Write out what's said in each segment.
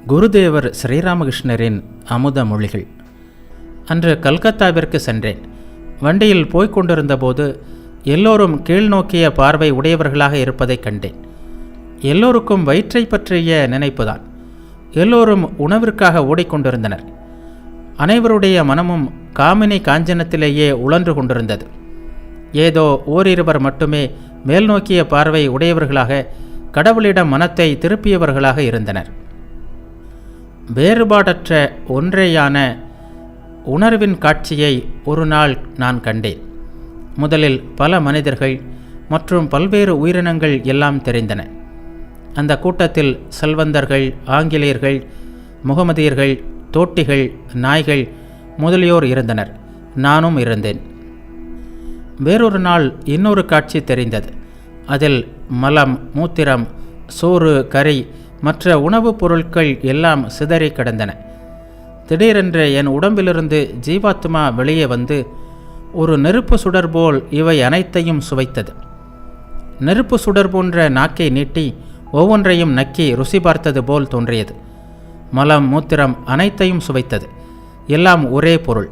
குருதேவர் ஸ்ரீராமகிருஷ்ணரின் அமுத மொழிகள். அன்று கல்கத்தாவிற்கு சென்றேன். வண்டியில் போய்க் கொண்டிருந்தபோது எல்லோரும் கீழ்நோக்கிய பார்வை உடையவர்களாக இருப்பதைக் கண்டேன். எல்லோருக்கும் வயிற்றை பற்றிய நினைப்புதான். எல்லோரும் உணவிற்காக ஓடிக்கொண்டிருந்தனர். அனைவருடைய மனமும் காமினி காஞ்சனத்திலேயே உழன்று கொண்டிருந்தது. ஏதோ ஓரிருவர் மட்டுமே மேல்நோக்கிய பார்வை உடையவர்களாக கடவுளிடம் மனத்தை திருப்பியவர்களாக இருந்தனர். வேறுபாடற்ற ஒன்றேயான உணர்வின் காட்சியை ஒரு நாள் நான் கண்டேன். முதலில் பல மனிதர்கள் மற்றும் பல்வேறு உயிரினங்கள் எல்லாம் தெரிந்தன. அந்த கூட்டத்தில் செல்வந்தர்கள், ஆங்கிலேயர்கள், முகமதியர்கள், தோட்டிகள், நாய்கள் முதலியோர் இருந்தனர். நானும் இருந்தேன். வேறொரு நாள் இன்னொரு காட்சி தெரிந்தது. அதில் மலம், மூத்திரம், சோறு, கறி மற்ற உணவுப் பொருட்கள் எல்லாம் சிதறி கிடந்தன. திடீரென்று என் உடம்பிலிருந்து ஜீவாத்மா வெளியே வந்து ஒரு நெருப்பு சுடர் போல் இவை அனைத்தையும் சுவைத்தது. நெருப்பு சுடர் போன்ற நாக்கை நீட்டி ஒவ்வொன்றையும் நக்கி ருசி பார்த்தது போல் தோன்றியது. மலம், மூத்திரம் அனைத்தையும் சுவைத்தது. எல்லாம் ஒரே பொருள்,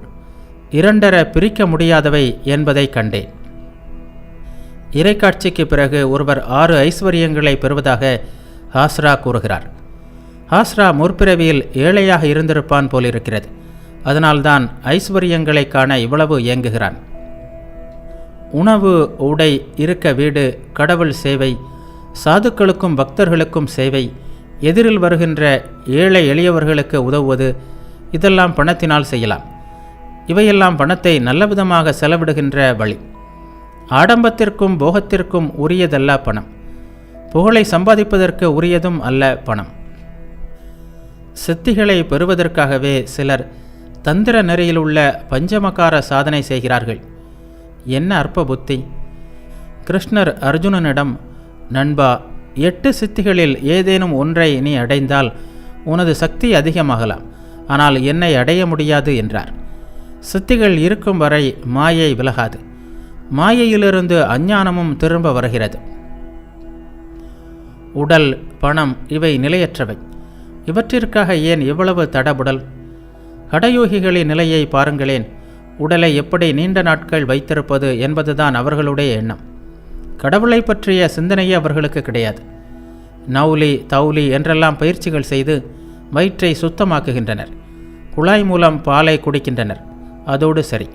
இரண்டர பிரிக்க முடியாதவை என்பதை கண்டேன். இறைக்காட்சிக்கு பிறகு ஒருவர் 6 ஐஸ்வர்யங்களை பெறுவதாக ஹாஸ்ரா கூறுகிறார். ஹாஸ்ரா முற்பிறவியில் ஏழையாக இருந்திருப்பான் போலிருக்கிறது. அதனால்தான் ஐஸ்வர்யங்களை காண இவ்வளவு இயங்குகிறான். உணவு, உடை, இருக்க வீடு, கடவுள் சேவை, சாதுக்களுக்கும் பக்தர்களுக்கும் சேவை, எதிரில் வருகின்ற ஏழை எளியவர்களுக்கு உதவுவது, இதெல்லாம் பணத்தினால் செய்யலாம். இவையெல்லாம் பணத்தை நல்லவிதமாக செலவிடுகின்ற வழி. ஆடம்பத்திற்கும் போகத்திற்கும் உரியதல்ல பணம். புகழை சம்பாதிப்பதற்கு உரியதும் அல்ல பணம். சித்திகளை பெறுவதற்காகவே சிலர் தந்திர நெறியிலுள்ள பஞ்சமகார சாதனை செய்கிறார்கள். என்ன அற்ப புத்தி! கிருஷ்ணர் அர்ஜுனனிடம், நண்பா, 8 சித்திகளில் ஏதேனும் ஒன்றை நீ அடைந்தால் உனது சக்தி அதிகமாகலாம், ஆனால் என்னை அடைய முடியாது என்றார். சித்திகள் இருக்கும் வரை மாயை விலகாது. மாயையிலிருந்து அஞ்ஞானமும் திரும்ப வருகிறது. உடல், பணம் இவை நிலையற்றவை. இவற்றிற்காக ஏன் இவ்வளவு தடபுடல்? கடயோகிகளின் நிலையை பாருங்களேன். உடலை எப்படி நீண்ட நாட்கள் வைத்திருப்பது என்பதுதான் அவர்களுடைய எண்ணம். கடவுளை பற்றிய சிந்தனையே அவர்களுக்கு கிடையாது. நௌலி, தௌலி என்றெல்லாம் பயிற்சிகள் செய்து வயிற்றை சுத்தமாக்குகின்றனர். குழாய் மூலம் பாலை குடிக்கின்றனர். அதோடு சரி.